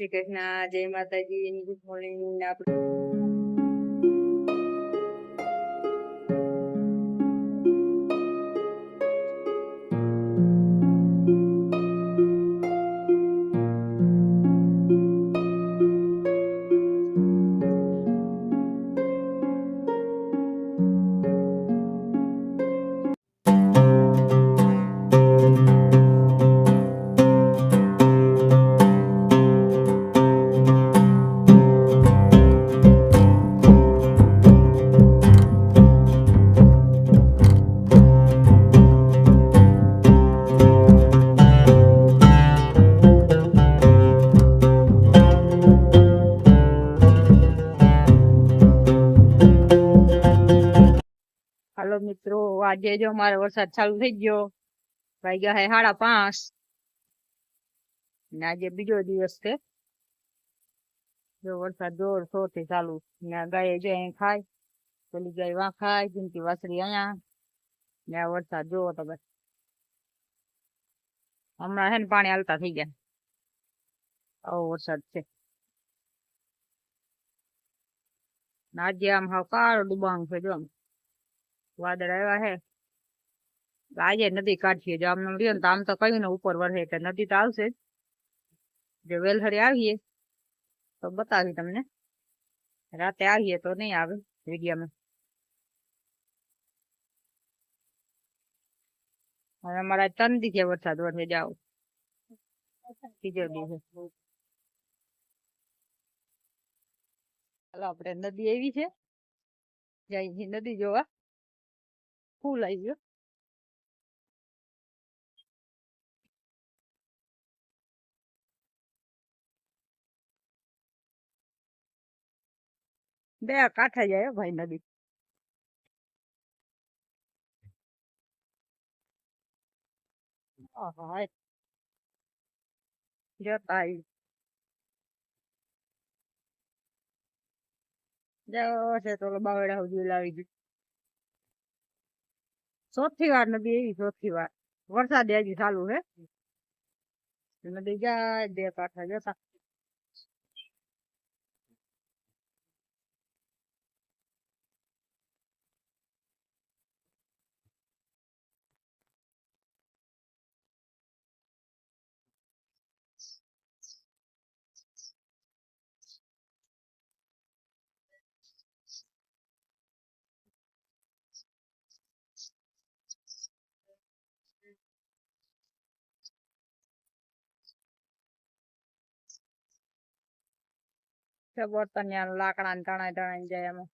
શ્રી કૃષ્ણ, જય માતાજી, good morning. હાલો મિત્રો, આજે જો અમારે વરસાદ ચાલુ થઈ ગયો. વાગ્યા હે 5:30 ને આજે બીજો દિવસ છે. જો વરસાદ જોરશોરથી ચાલુ ને ગાય જો અહીં ખાય, પેલી ગાય વાં ખાય, જિંદગી વાસળી અહીંયા ને આ વરસાદ જોવો તો બસ હમણાં હે ને પાણી હાલતા થઈ ગયા. આવો વરસાદ છે. આજે આમ હાવ કાળો ડુબાંગ છે. જો વાદળ આવ્યા હે. આજે નદી કાઢીએ જો આમ રહ્યો ને તો આમ તો કયું ને ઉપર વરસે એટલે નદી તો આવશે જ. જો વેલહરી આવીએ તો બતાવી તમને. રાતે આવીએ તો નહીં આવે વિડીયામાં. હવે અમારા 3 દિવસે વરસાદ વરસે જાવ. ત્રીજો દિવસ. ચાલો આપણે નદી એવી છે, જાય નદી જોવા. ફૂલ આવી ગયો. બે કાંઠે જાય ભાઈ નદી. જતા આવી છે તો બાવડા સુધી લાવી ગયું. ચોથી વાર નદી એવી, ચોથી વાર વરસાદ હજી ચાલુ હે. નદી જાય બે કાંઠા જતા. બર્તન લાકડા ને તણાઈ તણાઈ જાય એમાં.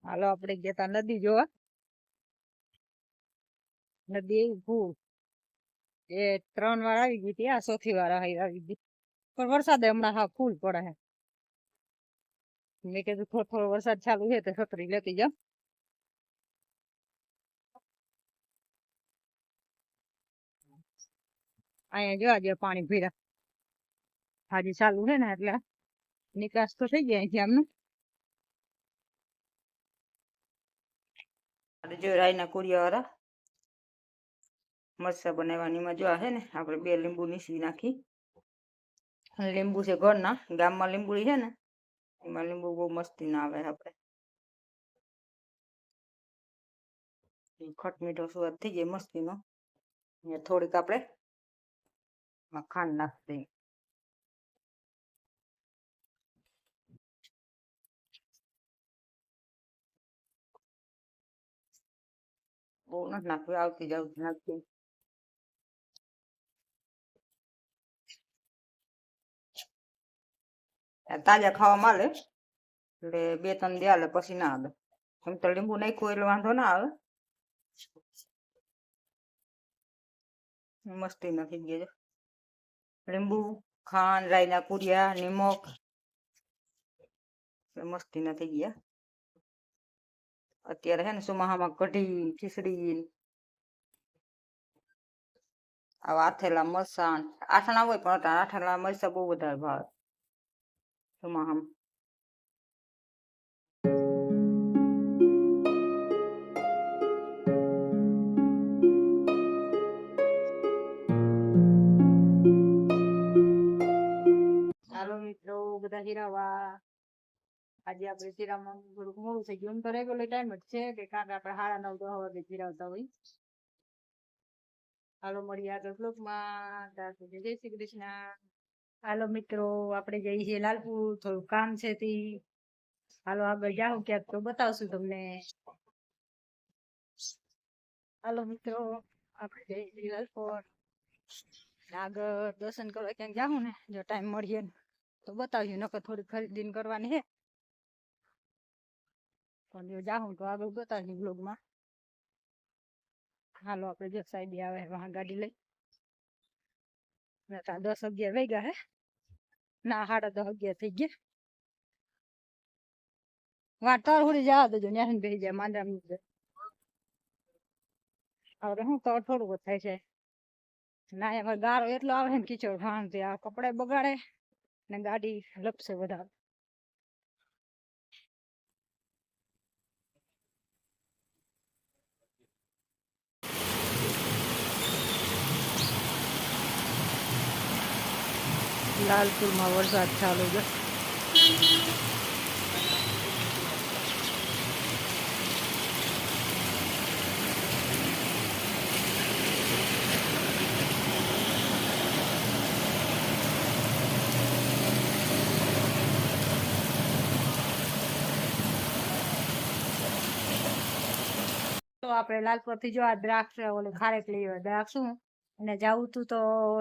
હાલો આપણે જતા નદી જોવા. નદી એવી ફૂલ એ 3 વાર આવી ગઈ હતી. આ ચોથી વાર આવી ગઈ. પણ વરસાદ હમણાં હા ફૂલ પડે છે. મેં કીધું થોડો થોડો વરસાદ ચાલુ છે તો છત્રી લેતી જાવ. અહીંયા જો આજે પાણી ભર્યા હાજી ચાલુ છે ને એટલે નિકાસ તો થઈ જાય છે આમનું. જો રાયના કુડિયા વાળા મરચા બનાવવાની મજા છે ને. આપણે 2 લીંબુ નીસી નાખી. લીંબુ છે ઘરના, ગામમાં લીંબુડી છે ને એમાં લીંબુ બહુ મસ્તી ના આવે. આપણે ખટ મીઠો સ્વાદ થઈ જાય મસ્તીનો. થોડીક આપણે ખાંડ નાખી દઈએ. બહુ નથી નાખવી, આવતી જ નાખવી. તાજા ખાવા મળે એટલે 2-3 દે હાલે, પછી ના આવે. એમ તો લીંબુ નાખ્યું એટલે વાંધો ના આવે. મસ્તી નથી ગયા. લીંબુ, ખાંડ, રાયના કુડિયા, નિમક મસ્તી નથી ગયા. અત્યારે હે ને સુમાહામાં કઢી, ખીચડી, આવા આથેલા મરસાં. આથણા હોય પણ આથેલા મરચાં બહુ વધારે ભાવે. તમામ હાલો મિત્રો બધા જીરાવા આજે આપણે જીરામાં થોડુંક મોડું થઈ ગયું. તો રેગ્યુલર ટાઈમ જ છે કે કારણ કે આપણે 9:30 વાગે જીરાવતા હોય. હાલો મળીએ આગળ બ્લોગમાં. ત્યાં સુધી જય શ્રી કૃષ્ણ. હાલો મિત્રો આપણે જઈએ છીએ લાલપુર, થોડું કામ છે તે. હાલો આગળ જાઉં ક્યાંક તો બતાવશું તમને. હાલો મિત્રો આપણે જઈએ છીએ લાલપુર. આગળ દર્શન કરવા ક્યાંક જાઉં ને જો ટાઈમ મળીએ તો બતાવ્યું, નકર થોડી ખરીદી કરવાની છે પણ જો જાઉં તો આગળ બતાવ્યું બ્લોગમાં. હાલો આપણે જો સાહેબ આવે વાહ ગાડી લઈ. 10-11 વાગ્યા હે ના 10:30 થઈ ગયા. વાટ તાર હોડી જવા દેજો, ન્યાથી બેસી જાય માંદા મૂકે. હવે હું તો થોડુંક જ થાય છે ના, એમાં ગારો એટલો આવે ને કીચડ ખાંડથી આ કપડા બગાડે ને ગાડી લપસે વધારે. લાલપુરમાં વરસાદ ચાલુ છે. તો આપણે લાલપુર થી જો આ દ્રાક્ષ ઓલે ખારેક લઈ દ્રાક્ષ અને જાવું તું તો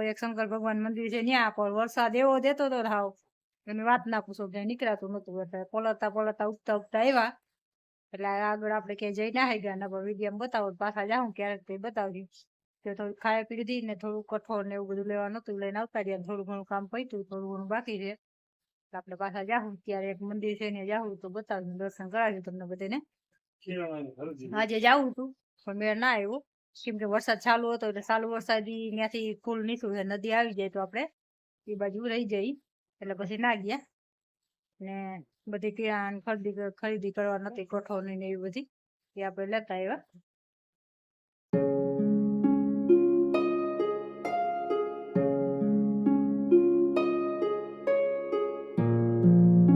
એક શંકર ભગવાન મંદિર છે ત્યાં, પણ વરસાદ એવો દેતો હતો હાવ એની વાત ના પૂછો, ક્યાંય નીકળાતું નતું. એટલે પલળતા ઉગતા આવ્યા એટલે આગળ આપણે ક્યાંય જઈ ના ગયા. ને વિડીયો બતાવો પાછા જાઉં ક્યારેક તે બતાવજો. તો થોડું ખાઈ પીધી ને થોડું કઠોળ ને એવું બધું લેવા નતું, લઈને આવતા રહ્યા. થોડું ઘણું કામ પૈતું, થોડું ઘણું બાકી છે. આપણે પાછા જાઉં ત્યારે એક મંદિર છે ને જાઉં તો બતાવજો, દર્શન કરાવજો તમને બધાને. આજે જાવું હતું પણ મેળ ના આવ્યો કેમ કે વરસાદ ચાલુ હતો. એટલે ચાલુ વરસાદ ત્યાંથી ફૂલ નીકળ્યું, નદી આવી જાય તો આપણે એ બાજુ રહી જઈ, એટલે પછી ના ગયા. ને બધી કિરાણ ખરીદી કરવા નથી, કઠોળ ને એવી બધી એ આપણે લેતા આવ્યા.